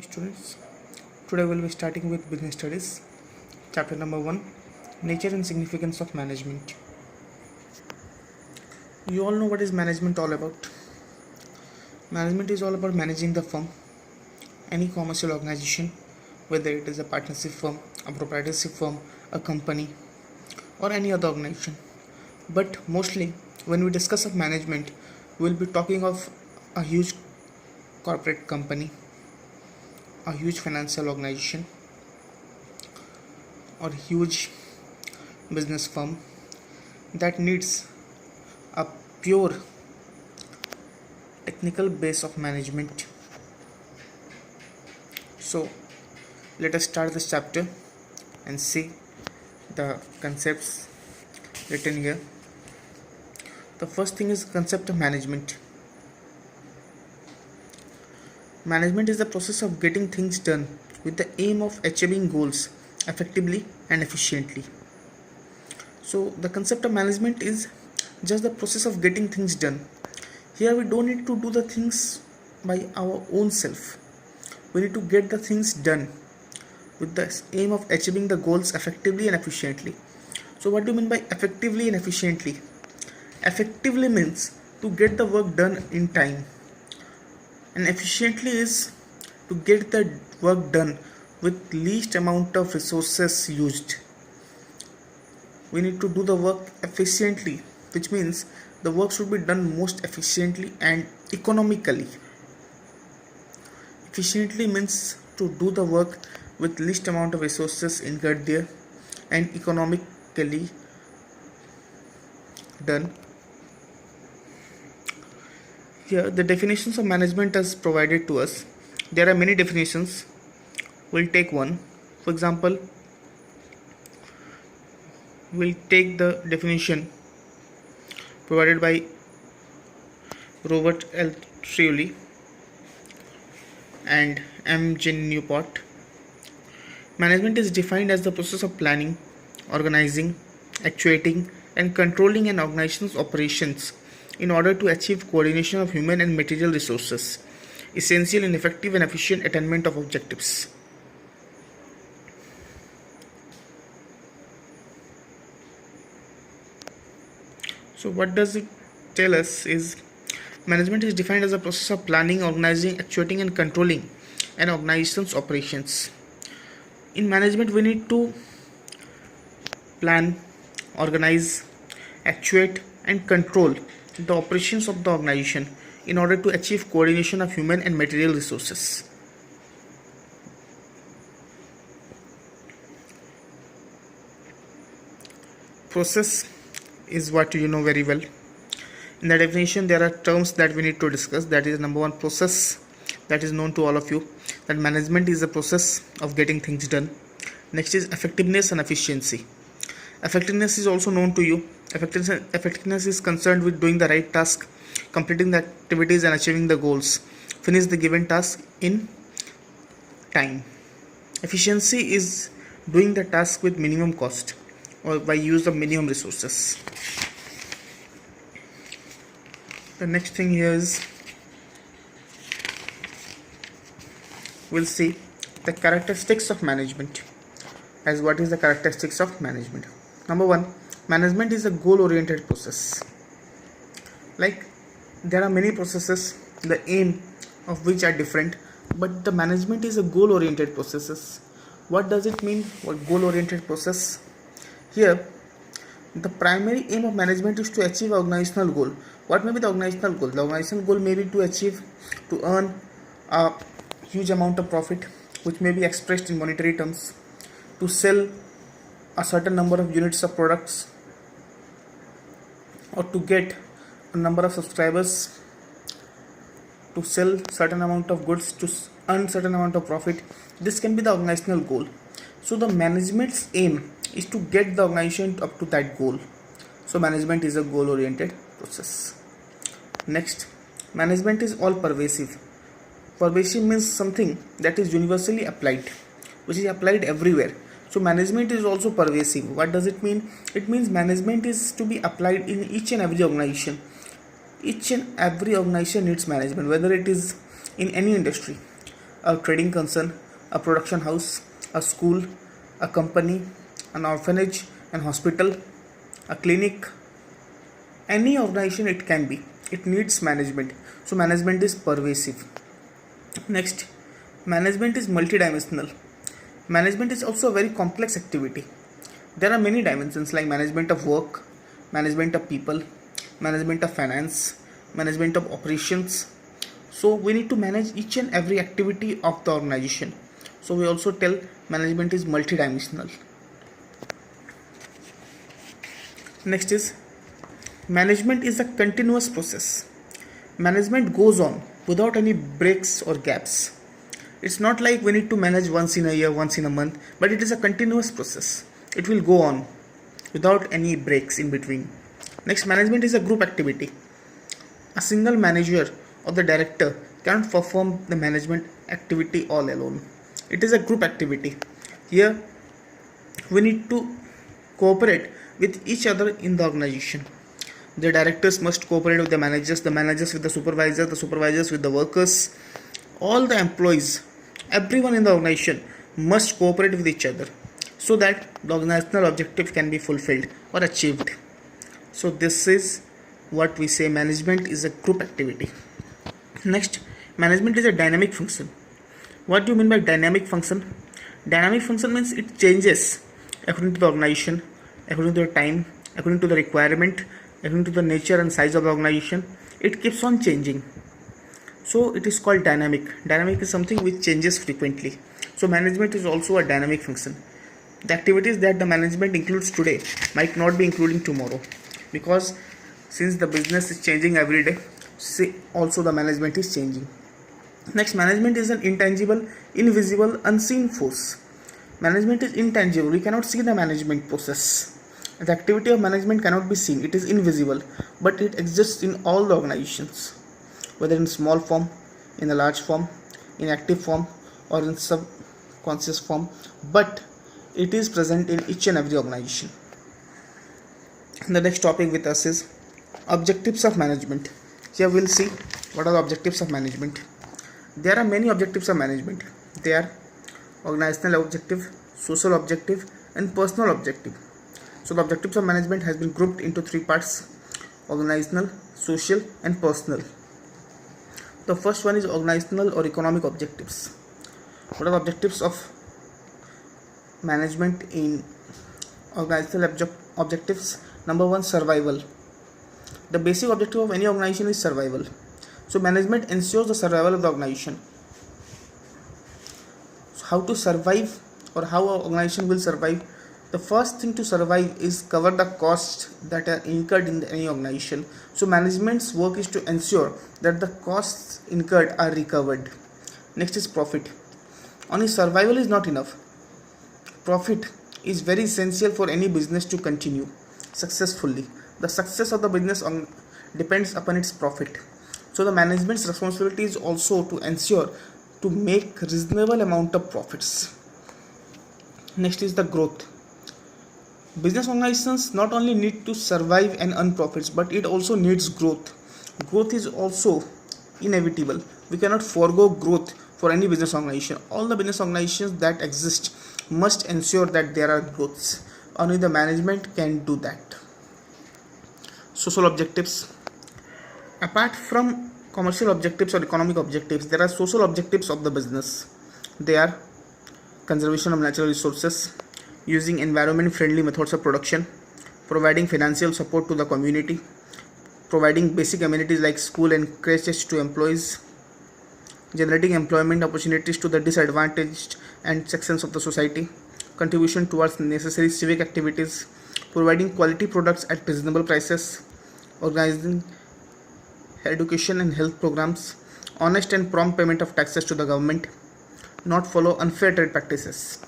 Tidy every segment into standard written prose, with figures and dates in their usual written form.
Students, today we'll be starting with business studies, chapter number 1, nature and significance of management. You all know what is management all about. Management is all about managing the firm, any commercial organization, whether it is a partnership firm, a proprietorship firm, a company, or any other organization. But mostly, when we discuss of management, we'll be talking of a huge corporate company, a huge financial organization, or huge business firm that needs a pure technical base of management. So let us start this chapter and see the concepts written here. The first thing is concept of management. Management is the process of getting things done with the aim of achieving goals effectively and efficiently. So the concept of management is just the process of getting things done. Here we don't need to do the things by our own self. We need to get the things done with the aim of achieving the goals effectively and efficiently. So what do you mean by effectively and efficiently? Effectively means to get the work done in time, and efficiently is to get the work done with least amount of resources used. We need to do the work efficiently, which means the work should be done most efficiently and economically. Efficiently means to do the work with least amount of resources incurred there and economically done. Here the definitions of management is provided to us. There are many definitions. We'll take one. For example, we'll take the definition provided by Robert L. Trulli and M. J. Newport. Management is defined as the process of planning, organizing, actuating, and controlling an organization's operations in order to achieve coordination of human and material resources, essential in effective and efficient attainment of objectives. So what does it tell us is management is defined as a process of planning, organizing, actuating, and controlling an organization's operations. In management, we need to plan, organize, actuate, and control the operations of the organization in order to achieve coordination of human and material resources. Process is what you know very well. In the definition, there are terms that we need to discuss. That is, number one, process. That is known to all of you, that management is the process of getting things done. Next is effectiveness and efficiency. Effectiveness is also known to you. Effectiveness is concerned with doing the right task, completing the activities, and achieving the goals. Finish the given task in time. Efficiency is doing the task with minimum cost or by use of minimum resources. The next thing here is we'll see the characteristics of management. As what is the characteristics of management? Number one, management is a goal-oriented process. Like there are many processes, the aim of which are different, but the management is a goal-oriented processes. What does it mean? What goal-oriented process? Here, the primary aim of management is to achieve organizational goal. What may be the organizational goal? The organizational goal may be to earn a huge amount of profit, which may be expressed in monetary terms, to sell a certain number of units of products, or to get a number of subscribers, to sell certain amount of goods, to earn certain amount of profit. This can be the organizational goal. So the management's aim is to get the organization up to that goal. So management is a goal oriented process. Next, management is all pervasive. Pervasive means something that is universally applied, which is applied everywhere. So management is also pervasive. What does it mean? It means management is to be applied in each and every organization. Each and every organization needs management, whether it is in any industry. a trading concern, a production house, a school, a company, an orphanage, an hospital, a clinic, any organization it can be. It needs management. So management is pervasive. Next, management is multidimensional. Management is also a very complex activity. There are many dimensions like management of work, management of people, management of finance, management of operations. So we need to manage each and every activity of the organization. So we also tell management is multidimensional. Next is management is a continuous process. Management goes on without any breaks or gaps. It's not like we need to manage once in a year, once in a month, but it is a continuous process. It will go on without any breaks in between. Next, management is a group activity. A single manager or the director cannot perform the management activity all alone. It is a group activity. Here, we need to cooperate with each other in the organization. The directors must cooperate with the managers with the supervisors with the workers, all the employees, everyone in the organization must cooperate with each other so that the organizational objective can be fulfilled or achieved. So this is what we say management is a group activity. Next, management is a dynamic function. What do you mean by dynamic function? Dynamic function means it changes according to the organization, according to the time, according to the requirement, according to the nature and size of the organization. It keeps on changing. So it is called dynamic. Dynamic is something which changes frequently. So management is also a dynamic function. The activities that the management includes today might not be including tomorrow, because since the business is changing every day, also the management is changing. Next, management is an intangible, invisible, unseen force. Management is intangible. We cannot see the management process. The activity of management cannot be seen. It is invisible, but it exists in all the organizations, whether in small form, in a large form, in active form, or in subconscious form, but it is present in each and every organization. The next topic with us is objectives of management. Here we'll see what are the objectives of management. There are many objectives of management. They are organizational objective, social objective, and personal objective. So the objectives of management has been grouped into three parts: organizational, social, and personal. The first one is organizational or economic objectives. What are the objectives of management in organizational objectives? Number one, survival. The basic objective of any organization is survival. So management ensures the survival of the organization. So how to survive, or how an organization will survive? The first thing to survive is cover the costs that are incurred in any organization. So management's work is to ensure that the costs incurred are recovered. Next is profit. Only survival is not enough. Profit is very essential for any business to continue successfully. The success of the business depends upon its profit. So the management's responsibility is also to ensure to make reasonable amount of profits. Next is the growth. Business organizations not only need to survive and earn profits, but it also needs growth. Growth is also inevitable. We cannot forego growth for any business organization. All the business organizations that exist must ensure that there are growths. Only the management can do that. Social objectives. Apart from commercial objectives or economic objectives, there are social objectives of the business. They are conservation of natural resources, using environment friendly methods of production, providing financial support to the community, providing basic amenities like school and creches to employees, generating employment opportunities to the disadvantaged and sections of the society, contribution towards necessary civic activities, providing quality products at reasonable prices, organizing education and health programs, honest and prompt payment of taxes to the government, not follow unfair trade practices.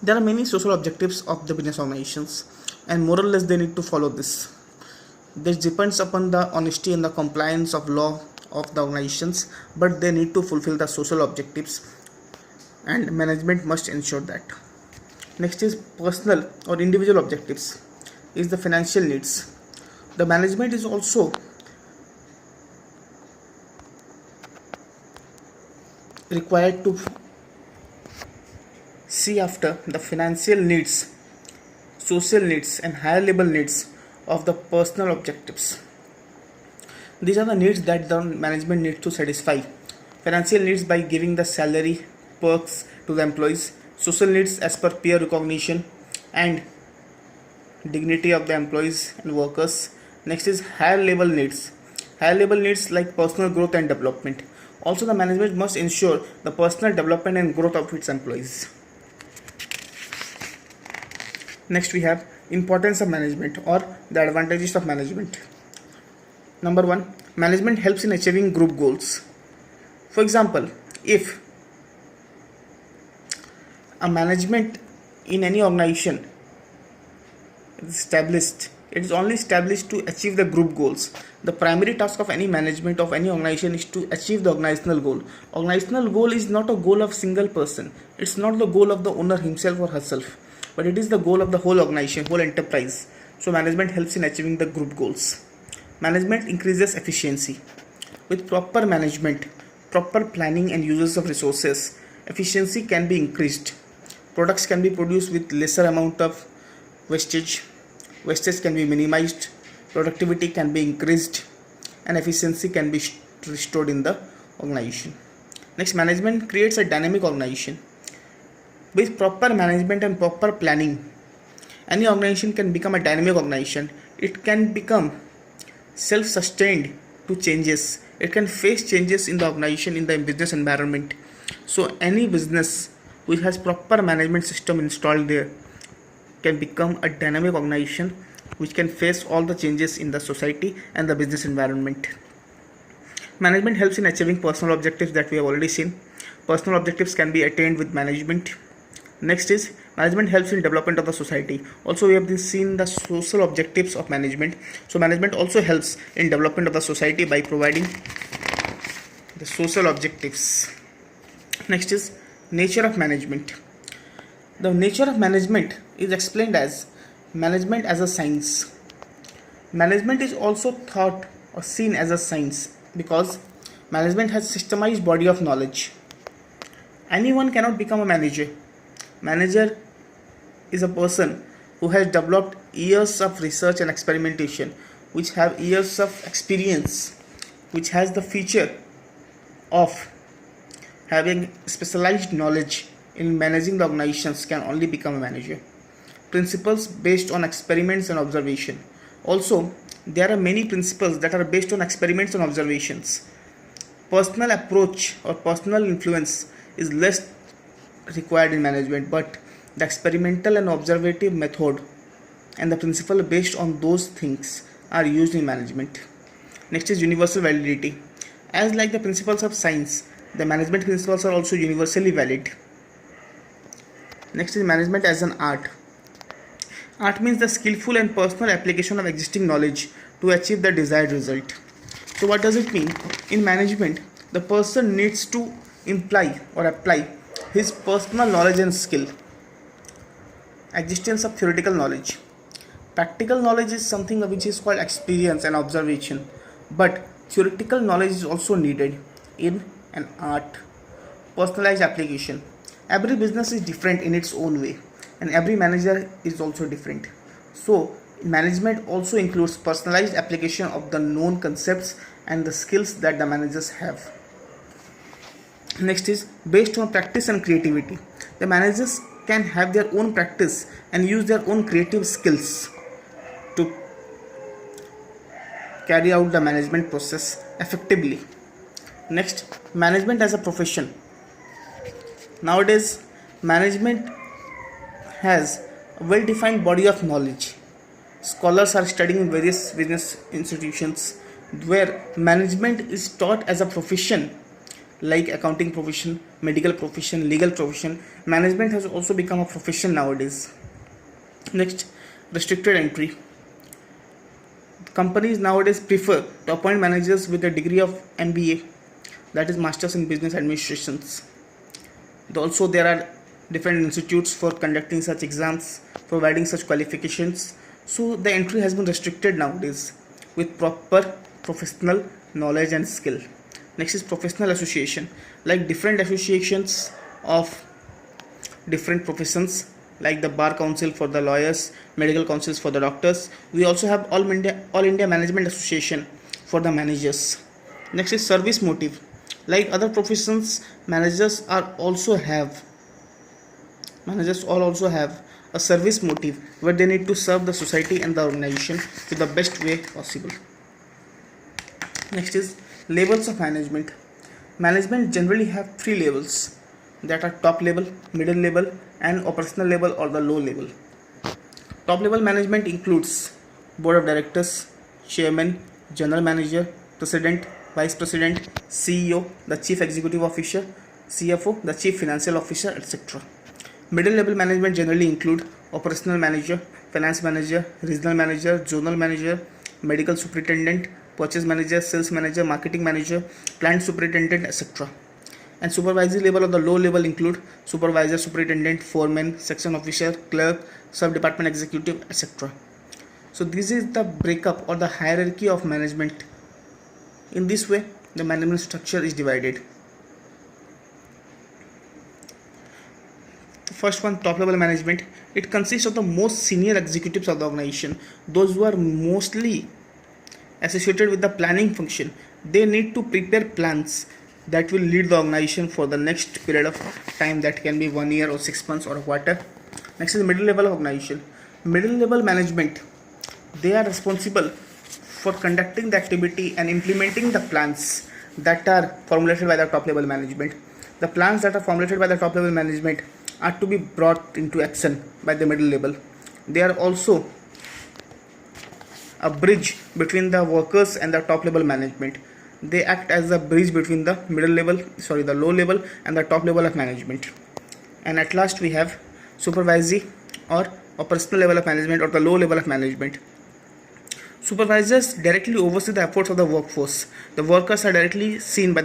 There are many social objectives of the business organizations, and more or less they need to follow this. This depends upon the honesty and the compliance of law of the organizations, but they need to fulfill the social objectives, and management must ensure that. Next is personal or individual objectives, is the financial needs. The management is also required to see after the financial needs, social needs, and higher level needs of the personal objectives. These are the needs that the management needs to satisfy. Financial needs by giving the salary, perks to the employees, social needs as per peer recognition and dignity of the employees and workers. Next is higher level needs. Higher level needs like personal growth and development. Also, the management must ensure the personal development and growth of its employees. Next, we have importance of management or the advantages of management. Number one, management helps in achieving group goals. For example, if a management in any organization is established, it is only established to achieve the group goals. The primary task of any management of any organization is to achieve the organizational goal. Organizational goal is not a goal of single person. It's not the goal of the owner himself or herself, but it is the goal of the whole organization, whole enterprise. So management helps in achieving the group goals. Management increases efficiency. With proper management, proper planning and uses of resources, efficiency can be increased. Products can be produced with lesser amount of wastage. Wastage can be minimized. Productivity can be increased, and efficiency can be restored in the organization. Next, management creates a dynamic organization. With proper management and proper planning, any organization can become a dynamic organization. It can become self-sustained to changes. It can face changes in the organization, in the business environment. So any business which has proper management system installed there can become a dynamic organization which can face all the changes in the society and the business environment. Management helps in achieving personal objectives that we have already seen. Personal objectives can be attained with management. Next is management helps in development of the society. Also, we have seen the social objectives of management. So management also helps in development of the society by providing the social objectives. Next is nature of management. The nature of management is explained as management as a science. Management is also thought or seen as a science because management has systemized body of knowledge. Anyone cannot become a manager. Manager is a person who has developed years of research and experimentation, which have years of experience, which has the feature of having specialized knowledge in managing the organizations can only become a manager. Principles based on experiments and observation. Also, there are many principles that are based on experiments and observations. Personal approach or personal influence is less required in management, but the experimental and observative method and the principle based on those things are used in management. Next is universal validity. As like the principles of science, the management principles are also universally valid. Next is management as an art. Art means the skillful and personal application of existing knowledge to achieve the desired result. So what does it mean? In management, the person needs to imply or apply his personal knowledge and skill. Existence of theoretical knowledge. Practical knowledge is something which is called experience and observation, but theoretical knowledge is also needed in an art. Personalized application. Every business is different in its own way, and every manager is also different. So management also includes personalized application of the known concepts and the skills that the managers have. Next is based on practice and creativity. The managers can have their own practice and use their own creative skills to carry out the management process effectively. Next, management as a profession. Nowadays, management has a well-defined body of knowledge. Scholars are studying in various business institutions where management is taught as a profession, like accounting profession, medical profession, legal profession. Management has also become a profession nowadays. Next, restricted entry. Companies nowadays prefer to appoint managers with a degree of MBA, that is Masters in Business Administrations. Also, there are different institutes for conducting such exams, providing such qualifications. So the entry has been restricted nowadays with proper professional knowledge and skill. Next is professional association, like different associations of different professions, like the bar council for the lawyers, medical councils for the doctors. We also have all India Management Association for the managers. Next is service motive, like other professions, managers all also have a service motive where they need to serve the society and the organization to the best way possible. Next is levels of management. Management generally have three levels, that are top level, middle level, and operational level or the low level. Top level management includes board of directors, chairman, general manager, president, vice president, CEO, the chief executive officer, CFO, the chief financial officer, etc. Middle level management generally include operational manager, finance manager, regional manager, zonal manager, medical superintendent, purchase manager, sales manager, marketing manager, plant superintendent, etc. And supervisory level or the low level include supervisor, superintendent, foreman, section officer, clerk, sub-department executive, etc. So this is the breakup or the hierarchy of management. In this way, the management structure is divided. The first one, top level management. It consists of the most senior executives of the organization, those who are mostly associated with the planning function. They need to prepare plans that will lead the organization for the next period of time, that can be 1 year or 6 months or a quarter. Next is middle level organization. Middle level management, they are responsible for conducting the activity and implementing the plans that are formulated by the top level management. The plans that are formulated by the top level management are to be brought into action by the middle level. They are also a bridge between the workers and the top level management. They act as a bridge between the the low level and the top level of management. And at last we have supervisory or operational level of management or the low level of management. Supervisors directly oversee the efforts of the workforce. The workers are directly seen by